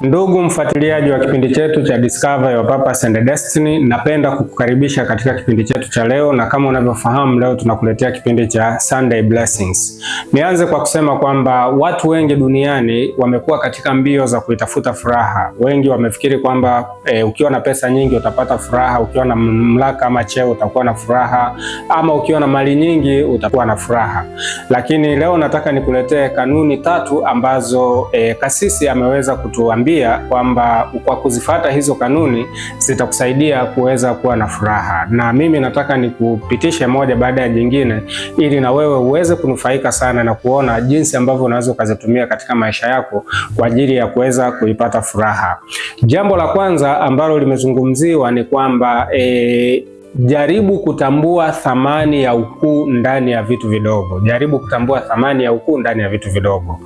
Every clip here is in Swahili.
Ndugu mfuatiliaji wa kipindi chetu cha Discover Your Purpose and Destiny, napenda kukukaribisha katika kipindi chetu cha leo, na kama unavyofahamu leo tunakuletea kipindi cha Sunday Blessings. Nianze kwa kusema kwamba watu wengi duniani wamekuwa katika mbio za kuitafuta furaha. Wengi wamefikiri kwamba ukiwa na pesa nyingi utapata furaha, ukiwa na mamlaka ama cheo utakuwa na furaha, ama ukiwa na mali nyingi utakuwa na furaha. Lakini leo nataka nikuletee kanuni 3 ambazo kasisi ameweza kutuambia kwamba kwa kuzifuata hizo kanuni zitakusaidia kuweza kuwa na furaha, na mimi nataka nikupitishe moja baada ya jingine ili na wewe uweze kunufaika sana na kuona jinsi ambavyo unaweza kuzitumia katika maisha yako kwa ajili ya kuweza kuipata furaha. Jambo la kwanza ambalo limezungumziwa ni kwamba jaribu kutambua thamani ya ukuu ndani ya vitu vidogo. Jaribu kutambua thamani ya ukuu ndani ya vitu vidogo.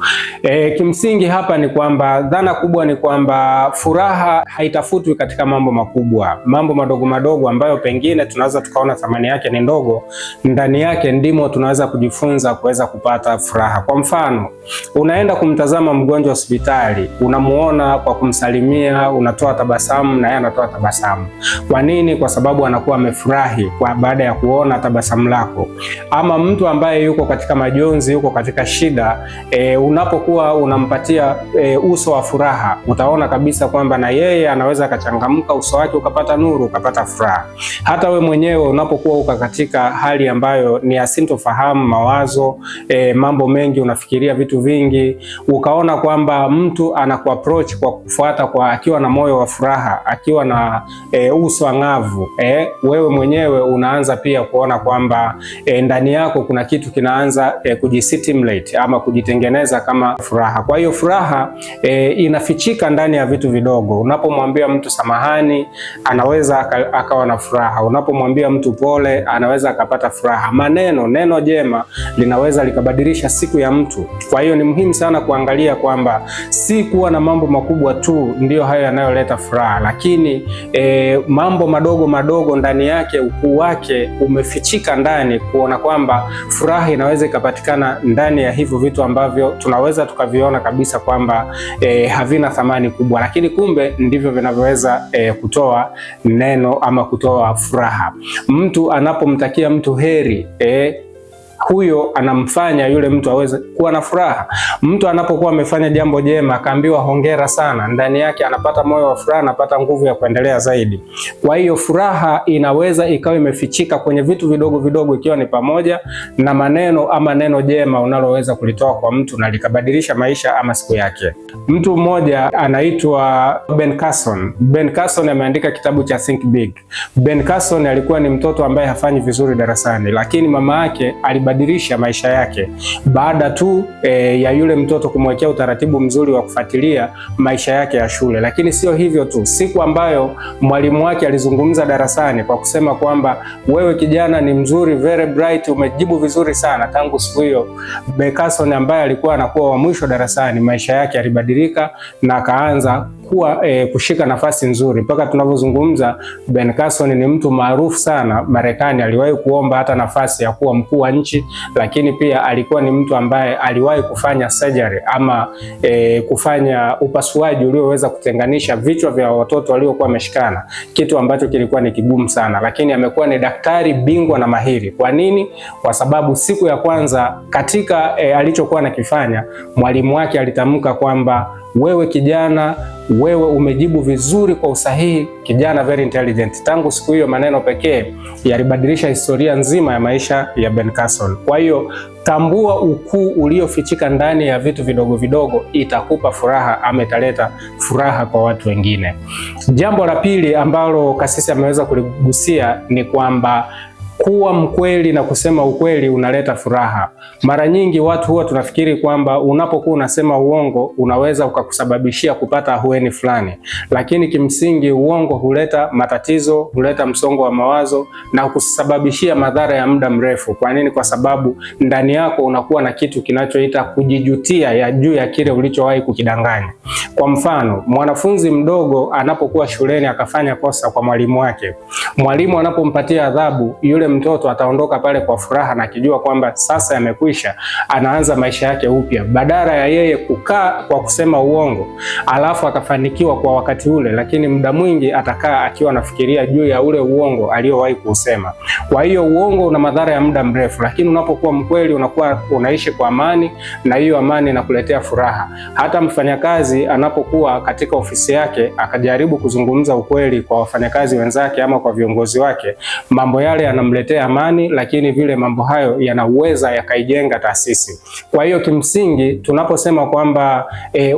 Kimsingi hapa ni kwamba dhana kubwa ni kwamba furaha haitafutwi katika mambo makubwa. Mambo madogo madogo ambayo pengine tunaweza tukaona thamani yake ni ndogo, ndani yake ndimo tunaweza kujifunza kuweza kupata furaha. Kwa mfano, unaenda kumtazama mgonjwa hospitali, unamuona kwa kumsalimia, unatoa tabasamu na yeye anatoa tabasamu. Kwa nini? Kwa sababu anakuwa amefurahi kwa baada ya kuona tabasamu lako. Ama mtu ambaye yuko katika majonzi, yuko katika shida, unapokuwa unampatia uso wa furaha, utaona kabisa kwamba na yeye anaweza akachangamka, uso wake ukapata nuru, ukapata furaha. Hata we mwenyewe unapokuwa uko katika hali ambayo ni asintofahamu, mawazo, mambo mengi, unafikiria vitu vingi, ukaona kwamba mtu anakuapproach kwa kufuata kwa akiwa na moyo wa furaha, akiwa na uso angavu, wewe mwenyewe unaanza pia kuona kwamba ndani yako kuna kitu kinaanza kujistimulate ama kujitengeneza kama furaha. Kwa hiyo furaha inafichika ndani ya vitu vidogo. Unapomwambia mtu samahani, anaweza akawa na furaha. Unapomwambia mtu pole, anaweza akapata furaha. Neno jema linaweza likabadilisha siku ya mtu. Kwa hiyo ni muhimu sana kuangalia kwamba si kuwa na mambo makubwa tu ndio hayo yanayoleta furaha, lakini mambo madogo madogo ndani yake, ukuu wake umefichika ndani, kuona kwamba furaha inaweza ikapatikana ndani ya hivyo vitu ambavyo tunaweza tukaviona kabisa kwamba havina thamani kubwa, lakini kumbe ndivyo vinavyoweza kutoa neno ama kutoa furaha. Mtu anapomtakia mtu heri, huyo anamfanya yule mtu aweze kuwa na furaha. Mtu anapokuwa amefanya jambo jema akaambiwa hongera sana, ndani yake anapata moyo wa furaha, anapata nguvu ya kuendelea zaidi. Kwa hiyo furaha inaweza ikawa imefichika kwenye vitu vidogo vidogo, ikiwa ni pamoja na maneno ama neno jema unaloweza kulitoa kwa mtu na likabadilisha maisha ama siku yake. Mtu mmoja anaitwa Ben Carson. Ben Carson ameandika kitabu cha Think Big. Ben Carson alikuwa ni mtoto ambaye hafanyi vizuri darasani, lakini mama yake alibadilisha maisha yake baada tu ya yule mtoto kumwekea utaratibu mzuri wa kufuatilia maisha yake ya shule. Lakini sio hivyo tu, siku ambayo mwalimu wake alizungumza darasani kwa kusema kwamba wewe kijana ni mzuri, very bright, umejibu vizuri sana, tangu siku hiyo Ben Carson ambaye alikuwa anakuwa wa mwisho darasani, maisha yake yalibadilika na akaanza kuwa kushika nafasi nzuri. Mpaka tunavyozungumza Ben Carson ni mtu maarufu sana Marekani. Aliwahi kuomba hata nafasi ya kuwa mkuu wa nchi, lakini pia alikuwa ni mtu ambaye aliwahi kufanya surgery ama kufanya upasuaji ulioweza kutenganisha vichwa vya watoto waliokuwa wameshikana, kitu ambacho kilikuwa ni kigumu sana, lakini amekuwa ni daktari bingwa na mahiri. Kwa nini? Kwa sababu siku ya kwanza katika alichokuwa anakifanya, mwalimu wake alitamka kwamba wewe kijana, wewe umejibu vizuri kwa usahihi, kijana very intelligent. Tangu siku hiyo maneno pekee yalibadilisha historia nzima ya maisha ya Ben Carson. Kwa hiyo tambua ukuu uliofichika ndani ya vitu vidogo vidogo, itakupa furaha ama italeta furaha kwa watu wengine. Jambo la pili ambalo kasisi ameweza kuligusia ni kwamba kuwa mkweli na kusema ukweli unaleta furaha. Mara nyingi watu huwa tunafikiri kwamba unapokuwa unasema uongo unaweza ukakusababishia kupata ahueni fulani, lakini kimsingi uongo huleta matatizo, huleta msongo wa mawazo na kusababishia madhara ya muda mrefu. Kwa nini? Kwa sababu ndani yako unakuwa na kitu kinachoita kujijutia ya juu ya kile ulichowahi kukidanganya. Kwa mfano, mwanafunzi mdogo anapokuwa shuleni akafanya kosa kwa mwalimu wake, mwalimu anapompatia adhabu, yule mtoto ataondoka pale kwa furaha na akijua kwamba sasa yamekwisha, anaanza maisha yake upya, badala ya yeye kukaa kwa kusema uongo alafu akafanikiwa kwa wakati ule, lakini muda mwingi atakaa akiwa anafikiria juu ya ule uongo aliyowahi kusema. Kwa hiyo uongo una madhara ya muda mrefu, lakini unapokuwa mkweli unakuwa unaishi kwa amani, na hiyo amani inakuletea furaha. Hata mfanyakazi anapokuwa katika ofisi yake akajaribu kuzungumza ukweli kwa wafanyakazi wenzake ama kwa viongozi wake, mambo yale yanamletea amani, lakini vile mambo hayo yanaweza yakaijenga taasisi. Kwa hiyo kimsingi tunaposema kwamba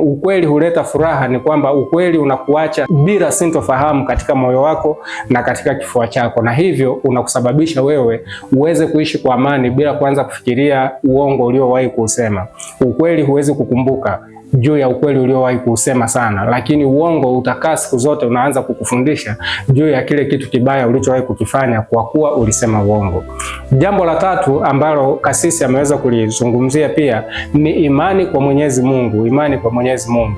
ukweli huleta furaha, ni kwamba ukweli unakuacha bila sintofahamu katika moyo wako na katika kifua chako, na hivyo unakusababisha wewe uweze kuishi kwa amani bila kuanza kufikiria uongo uliowahi kusema. Ukweli huwezi kukumbuka juu ya ukweli uliowahi kusema sana, lakini uongo utakaa siku zote unaanza kukufundisha juu ya kile kitu kibaya ulichowahi kukifanya kwa kuwa ulisema uongo. Jambo la tatu ambalo kasisi ameweza kulizungumzia pia ni imani kwa Mwenyezi Mungu. Imani kwa Mwenyezi Mungu,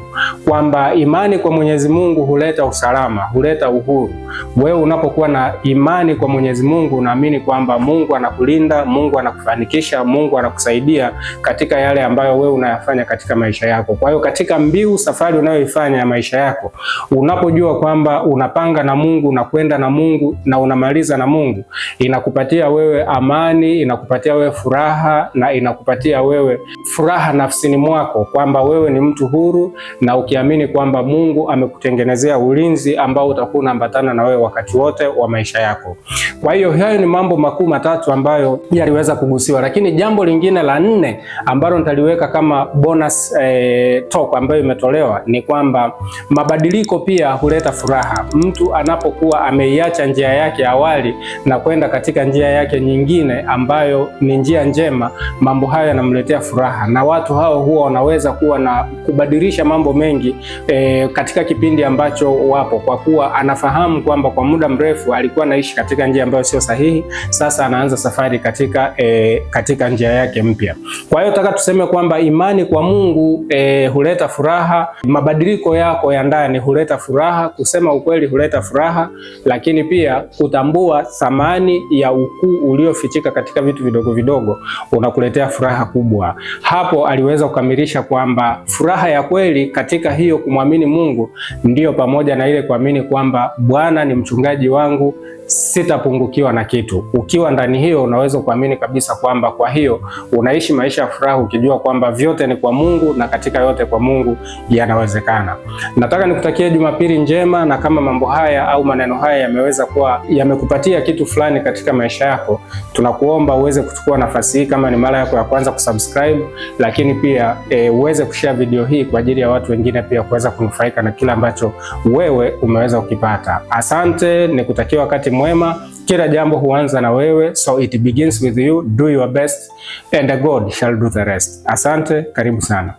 kwamba imani kwa Mwenyezi Mungu huleta usalama, huleta uhuru. Wewe unapokuwa na imani kwa Mwenyezi Mungu, unaamini kwamba Mungu anakulinda, Mungu anakufanikisha, Mungu anakusaidia katika yale ambayo wewe unayafanya katika maisha yako. Kwa hiyo katika safari unayoifanya ya maisha yako, unapojua kwamba unapanga na Mungu na kwenda na Mungu na unamaliza na Mungu, inakupatia wewe amani, inakupatia wewe furaha, na inakupatia wewe furaha nafsini mwako kwamba wewe ni mtu huru, na ukiamini kwamba Mungu amekutengenezea ulinzi ambao utakuwa unaambatana na wewe wakati wote wa maisha yako. Kwa hiyo hayo ni mambo makuu matatu ambayo yaliweza kugusiwa, lakini jambo lingine la 4 ambalo nitaliweka kama bonus talk ambayo imetolewa ni kwamba mabadiliko pia huleta furaha. Mtu anapokuwa ameiacha njia yake awali na kwenda katika njia yake nyingine ambayo ni njia njema, mambo hayo yanamletea furaha, na watu hao huwa wanaweza kuwa na kubadilisha mambo mengi katika kipindi ambacho wapo, kwa kuwa anafahamu kwamba kwa muda mrefu alikuwa anaishi katika njia ambayo sio sahihi. Sasa anaanza safari katika njia yake mpya. Kwa hiyo nataka tuseme kwamba imani kwa Mungu huleta furaha, mabadiliko yako ya ndani huleta furaha, kusema ukweli huleta furaha, lakini pia kutambua thamani ya ukuu uliofichika katika vitu vidogo vidogo unakuletea furaha kubwa. Hapo aliweza kukamilisha kwamba furaha ya kweli katika hiyo kumwamini Mungu ndiyo pamoja na ile kuamini kwamba Bwana ni mchungaji wangu, sitapungukiwa na kitu. Ukiwa ndani hiyo unaweza kuamini kabisa kwamba kwa hiyo unaishi maisha ya furaha ukijua kwamba vyote ni kwa Mungu na katika yote kwa Mungu yanawezekana. Nataka nikutakie Jumapili njema, na kama mambo haya au maneno haya yameweza kuwa yamekupatia kitu fulani katika maisha yako, tunakuomba uweze kuchukua nafasi hii kama ni mara yako ya kwanza kusubscribe, lakini pia uweze kushare video hii kwa ajili ya watu wengine pia kuweza kunufaika na kila ambacho wewe umeweza kukipata. Asante, nikutakia wakati mwema. Kila jambo huanza na wewe, so it begins with you. Do your best and God shall do the rest. Asante, karibu sana.